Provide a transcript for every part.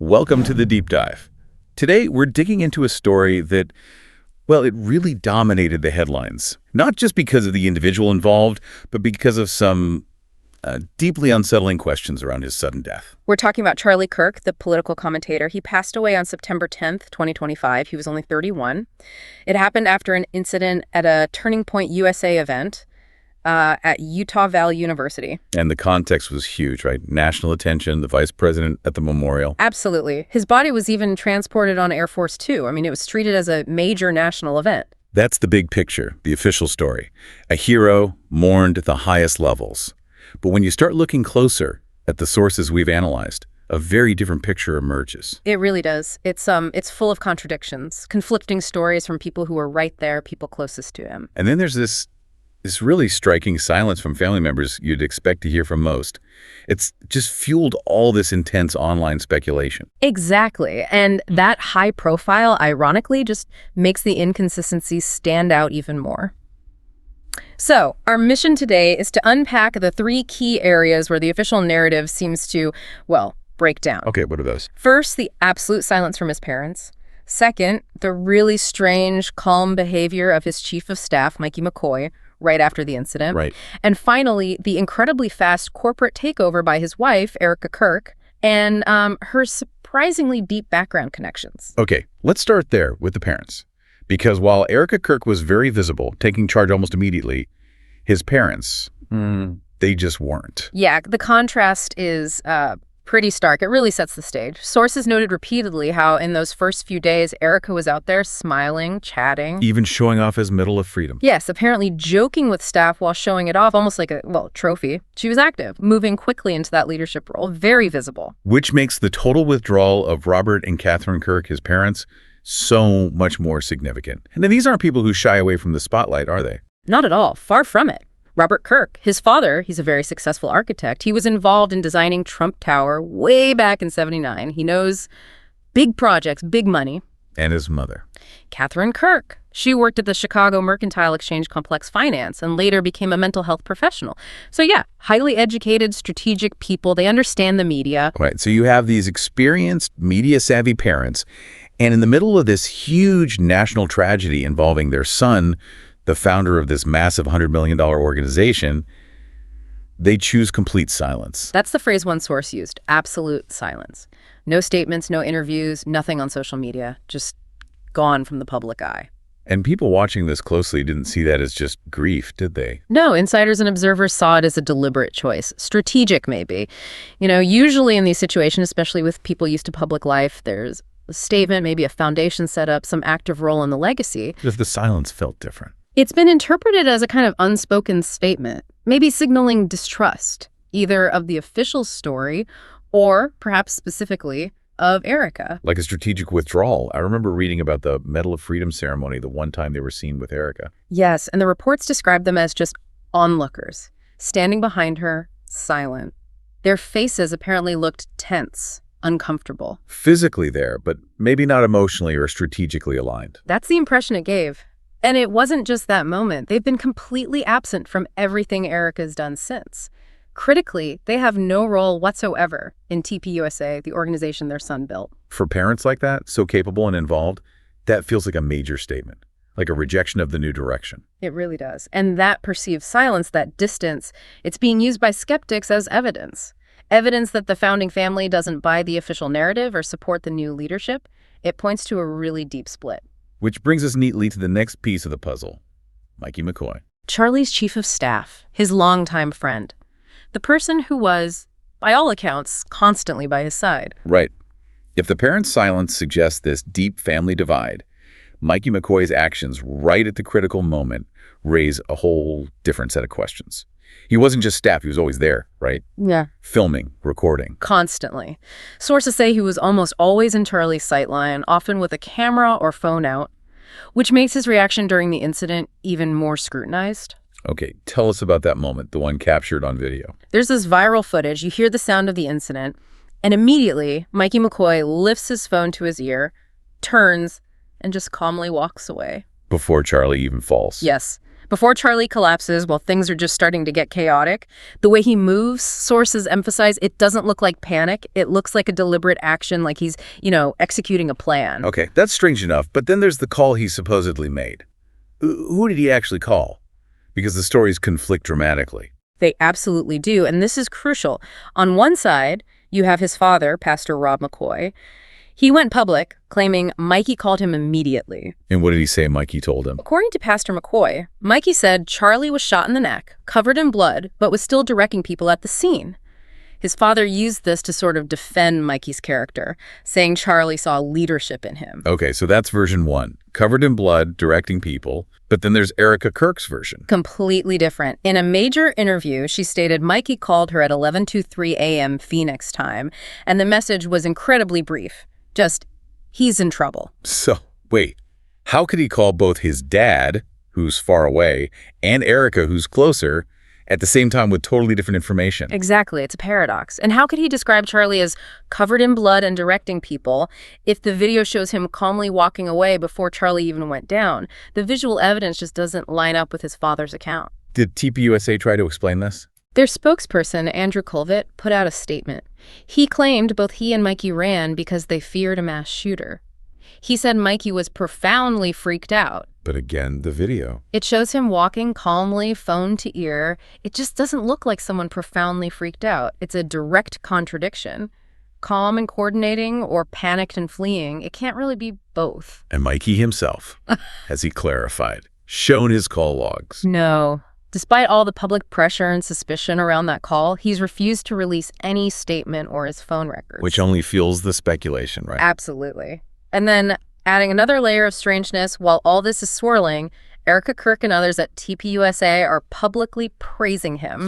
Welcome to the Deep Dive. Today, we're digging into a story that, well, it really dominated the headlines. Not just because of the individual involved, but because of some deeply unsettling questions around his sudden death. We're talking about Charlie Kirk, the political commentator. He passed away on September 10th, 2025. He was only 31. It happened after an incident at a Turning Point USA event at Utah Valley University. And the context was huge, right? National attention, the vice president at the memorial. Absolutely. His body was even transported on Air Force Two. I mean, it was treated as a major national event. That's the big picture, the official story. A hero mourned at the highest levels. But when you start looking closer at the sources we've analyzed, a very different picture emerges. It really does. It's full of contradictions, conflicting stories from people who were right there, people closest to him. And then there's this really striking silence from family members you'd expect to hear from most. It's just fueled all this intense online speculation. Exactly. And that high profile, ironically, just makes the inconsistencies stand out even more. So, our mission today is to unpack the three key areas where the official narrative seems to, well, break down. Okay, what are those? First, the absolute silence from his parents. Second, the really strange, calm behavior of his chief of staff, Mikey McCoy, right after the incident. Right. And finally, the incredibly fast corporate takeover by his wife, Erica Kirk, and her surprisingly deep background connections. Okay, let's start there with the parents. Because while Erica Kirk was very visible, taking charge almost immediately, his parents, they just weren't. Yeah, the contrast is pretty stark. It really sets the stage. Sources noted repeatedly how in those first few days, Erica was out there smiling, chatting. Even showing off his medal of freedom. Yes, apparently joking with staff while showing it off, almost like a, trophy. She was active, moving quickly into that leadership role, very visible. Which makes the total withdrawal of Robert and Catherine Kirk, his parents, so much more significant. And these aren't people who shy away from the spotlight, are they? Not at all. Far from it. Robert Kirk, his father, he's a very successful architect. He was involved in designing Trump Tower way back in '79. He knows big projects, big money. And his mother. Catherine Kirk. She worked at the Chicago Mercantile Exchange Complex Finance and later became a mental health professional. So yeah, highly educated, strategic people. They understand the media. Right. So you have these experienced, media-savvy parents, and in the middle of this huge national tragedy involving their son, the founder of this massive $100 million organization, they choose complete silence. That's the phrase one source used, absolute silence. No statements, no interviews, nothing on social media, just gone from the public eye. And people watching this closely didn't see that as just grief, did they? No, insiders and observers saw it as a deliberate choice, strategic maybe. You know, usually in these situations, especially with people used to public life, there's a statement, maybe a foundation set up, some active role in the legacy. If the silence felt different. It's been interpreted as a kind of unspoken statement, maybe signaling distrust, either of the official story or perhaps specifically of Erica. Like a strategic withdrawal. I remember reading about the Medal of Freedom ceremony the one time they were seen with Erica. Yes, and the reports described them as just onlookers, standing behind her, silent. Their faces apparently looked tense, uncomfortable. Physically there, but maybe not emotionally or strategically aligned. That's the impression it gave. And it wasn't just that moment. They've been completely absent from everything Erica's done since. Critically, they have no role whatsoever in TPUSA, the organization their son built. For parents like that, so capable and involved, that feels like a major statement, like a rejection of the new direction. It really does. And that perceived silence, that distance, it's being used by skeptics as evidence. Evidence that the founding family doesn't buy the official narrative or support the new leadership. It points to a really deep split. Which brings us neatly to the next piece of the puzzle, Mikey McCoy. Charlie's chief of staff, his longtime friend. The person who was, by all accounts, constantly by his side. Right. If the parents' silence suggests this deep family divide, Mikey McCoy's actions right at the critical moment raise a whole different set of questions. He wasn't just staff, he was always there, right? Yeah. Filming, recording. Constantly. Sources say he was almost always in Charlie's sightline, often with a camera or phone out, which makes his reaction during the incident even more scrutinized. Okay, tell us about that moment, the one captured on video. There's this viral footage. You hear the sound of the incident, and immediately, Mikey McCoy lifts his phone to his ear, turns, and just calmly walks away. Before Charlie even falls. Yes. Before Charlie collapses, while things are just starting to get chaotic, the way he moves, sources emphasize it doesn't look like panic. It looks like a deliberate action, like he's, executing a plan. Okay, that's strange enough, but then there's the call he supposedly made. Who did he actually call? Because the stories conflict dramatically. They absolutely do, and this is crucial. On one side, you have his father, Pastor Rob McCoy. He went public, claiming Mikey called him immediately. And what did he say Mikey told him? According to Pastor McCoy, Mikey said Charlie was shot in the neck, covered in blood, but was still directing people at the scene. His father used this to sort of defend Mikey's character, saying Charlie saw leadership in him. Okay, so that's version one. Covered in blood, directing people. But then there's Erica Kirk's version. Completely different. In a major interview, she stated Mikey called her at 11:23 a.m. Phoenix time, and the message was incredibly brief. Just, he's in trouble. So, wait, how could he call both his dad, who's far away, and Erica, who's closer, at the same time with totally different information? Exactly. It's a paradox. And how could he describe Charlie as covered in blood and directing people if the video shows him calmly walking away before Charlie even went down? The visual evidence just doesn't line up with his father's account. Did TPUSA try to explain this? Their spokesperson, Andrew Colvett, put out a statement. He claimed both he and Mikey ran because they feared a mass shooter. He said Mikey was profoundly freaked out. But again, the video. It shows him walking calmly, phone to ear. It just doesn't look like someone profoundly freaked out. It's a direct contradiction. Calm and coordinating or panicked and fleeing, it can't really be both. And Mikey himself, has he clarified, shown his call logs? No. Despite all the public pressure and suspicion around that call, he's refused to release any statement or his phone records. Which only fuels the speculation, right? Absolutely. And then, adding another layer of strangeness, while all this is swirling, Erica Kirk and others at TPUSA are publicly praising him.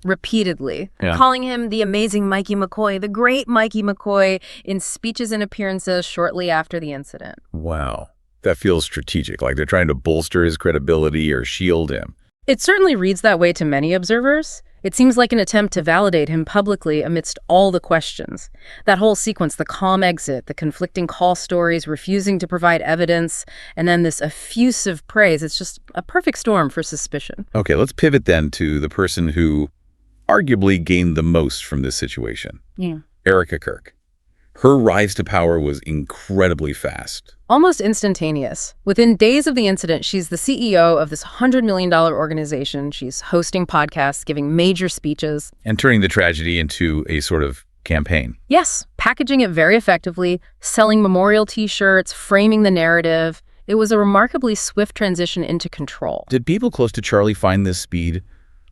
Repeatedly. Yeah. Calling him the amazing Mikey McCoy, the great Mikey McCoy, in speeches and appearances shortly after the incident. Wow. That feels strategic, like they're trying to bolster his credibility or shield him. It certainly reads that way to many observers. It seems like an attempt to validate him publicly amidst all the questions. That whole sequence, the calm exit, the conflicting call stories, refusing to provide evidence, and then this effusive praise, it's just a perfect storm for suspicion. Okay, let's pivot then to the person who arguably gained the most from this situation. Yeah. Erica Kirk. Her rise to power was incredibly fast. Almost instantaneous. Within days of the incident, she's the CEO of this $100 million organization. She's hosting podcasts, giving major speeches. And turning the tragedy into a sort of campaign. Yes, packaging it very effectively, selling memorial T-shirts, framing the narrative. It was a remarkably swift transition into control. Did people close to Charlie find this speed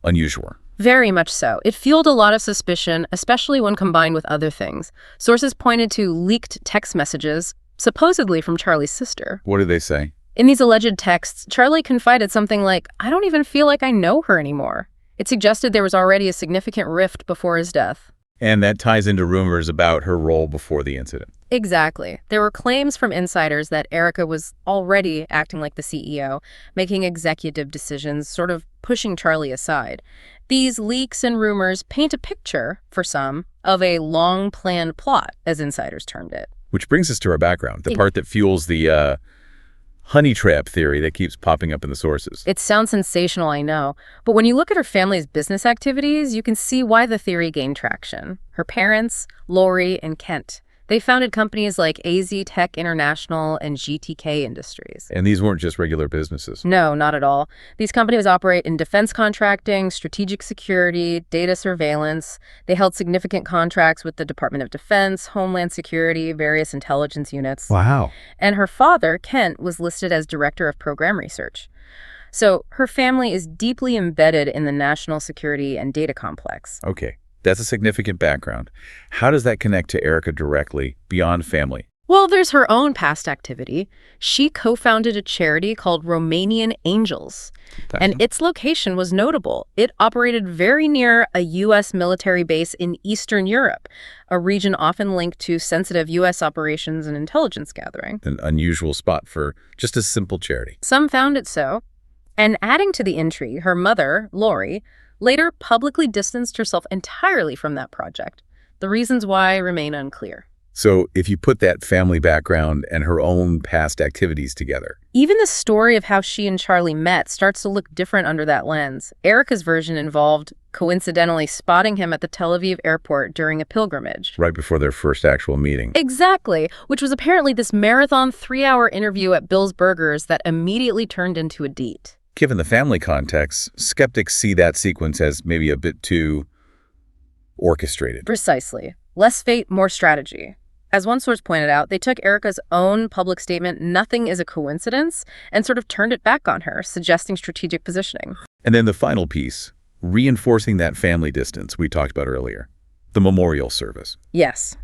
unusual? Very much so. It fueled a lot of suspicion, especially when combined with other things. Sources pointed to leaked text messages, supposedly from Charlie's sister. What did they say? In these alleged texts, Charlie confided something like, "I don't even feel like I know her anymore." It suggested there was already a significant rift before his death. And that ties into rumors about her role before the incident. Exactly. There were claims from insiders that Erica was already acting like the CEO, making executive decisions, sort of pushing Charlie aside. These leaks and rumors paint a picture, for some, of a long-planned plot, as insiders termed it. Which brings us to our background, the part that fuels the honey trap theory that keeps popping up in the sources. It sounds sensational, I know. But when you look at her family's business activities, you can see why the theory gained traction. Her parents, Lori and Kent, they founded companies like AZ Tech International and GTK Industries. And these weren't just regular businesses. No, not at all. These companies operate in defense contracting, strategic security, data surveillance. They held significant contracts with the Department of Defense, Homeland Security, various intelligence units. Wow. And her father, Kent, was listed as director of program research. So her family is deeply embedded in the national security and data complex. Okay. That's a significant background. How does that connect to Erica directly, beyond family? Well, there's her own past activity. She co-founded a charity called Romanian Angels, and its location was notable. It operated very near a U.S. military base in Eastern Europe, a region often linked to sensitive U.S. operations and intelligence gathering. An unusual spot for just a simple charity. Some found it so. And adding to the intrigue, her mother, Lori, later publicly distanced herself entirely from that project. The reasons why remain unclear. So if you put that family background and her own past activities together. Even the story of how she and Charlie met starts to look different under that lens. Erica's version involved coincidentally spotting him at the Tel Aviv airport during a pilgrimage. Right before their first actual meeting. Exactly, which was apparently this marathon 3-hour interview at Bill's Burgers that immediately turned into a date. Given the family context, skeptics see that sequence as maybe a bit too orchestrated. Precisely. Less fate, more strategy. As one source pointed out, they took Erica's own public statement, "Nothing is a coincidence," and sort of turned it back on her, suggesting strategic positioning. And then the final piece, reinforcing that family distance we talked about earlier, the memorial service. Yes.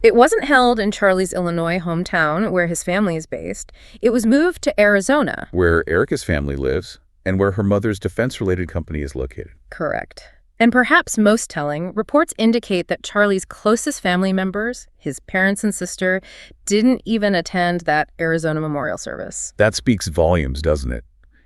It wasn't held in Charlie's Illinois hometown, where his family is based. It was moved to Arizona. Where Erica's family lives and where her mother's defense-related company is located. Correct. And perhaps most telling, reports indicate that Charlie's closest family members, his parents and sister, didn't even attend that Arizona memorial service. That speaks volumes, doesn't it?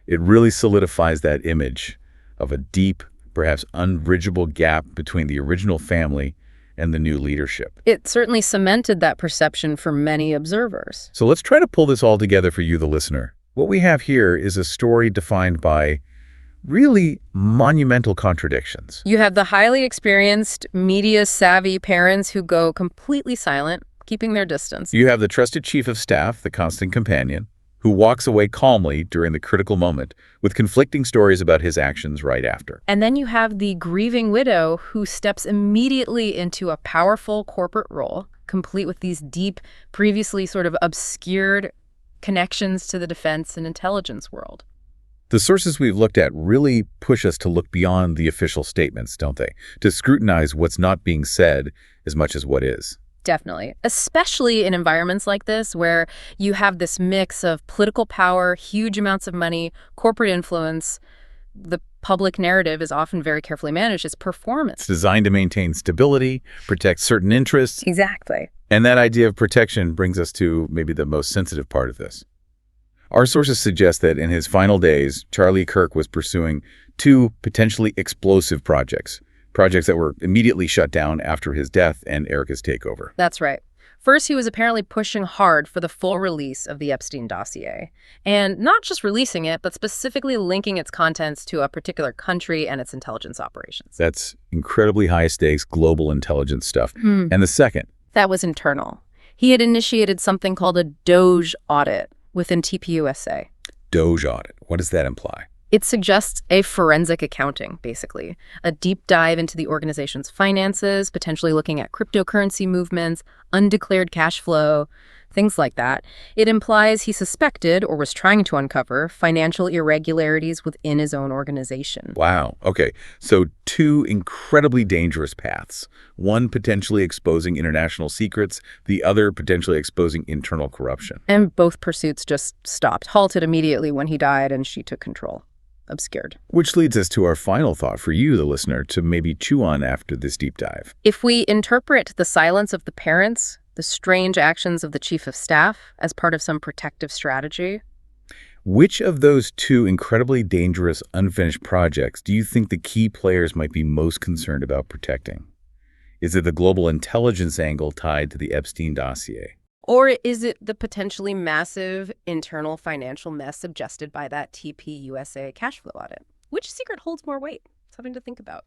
It really solidifies that image of a deep, perhaps unbridgeable gap between the original family and the new leadership. It certainly cemented that perception for many observers. So let's try to pull this all together for you, the listener. What we have here is a story defined by really monumental contradictions. You have the highly experienced, media-savvy parents who go completely silent, keeping their distance. You have the trusted chief of staff, the constant companion, who walks away calmly during the critical moment with conflicting stories about his actions right after. And then you have the grieving widow who steps immediately into a powerful corporate role, complete with these deep, previously sort of obscured connections to the defense and intelligence world. The sources we've looked at really push us to look beyond the official statements, don't they? To scrutinize what's not being said as much as what is. Definitely, especially in environments like this where you have this mix of political power, huge amounts of money, corporate influence. The public narrative is often very carefully managed. It's performance. It's designed to maintain stability, protect certain interests. Exactly. And that idea of protection brings us to maybe the most sensitive part of this. Our sources suggest that in his final days, Charlie Kirk was pursuing 2 potentially explosive projects that were immediately shut down after his death and Erica's takeover. That's right. First, he was apparently pushing hard for the full release of the Epstein dossier. And not just releasing it, but specifically linking its contents to a particular country and its intelligence operations. That's incredibly high-stakes global intelligence stuff. And the second? That was internal. He had initiated something called a DOGE audit within TPUSA. DOGE audit. What does that imply? It suggests a forensic accounting, basically. A deep dive into the organization's finances, potentially looking at cryptocurrency movements, undeclared cash flow, things like that. It implies he suspected, or was trying to uncover, financial irregularities within his own organization. Wow. Okay. So 2 incredibly dangerous paths. One potentially exposing international secrets, the other potentially exposing internal corruption. And both pursuits just stopped, halted immediately when he died and she took control. Obscured. Which leads us to our final thought for you, the listener, to maybe chew on after this deep dive. If we interpret the silence of the parents, the strange actions of the chief of staff as part of some protective strategy, which of those 2 incredibly dangerous unfinished projects do you think the key players might be most concerned about protecting? Is it the global intelligence angle tied to the Epstein dossier? or is it the potentially massive internal financial mess suggested by that TPUSA cash flow audit? Which secret holds more weight? Something to think about.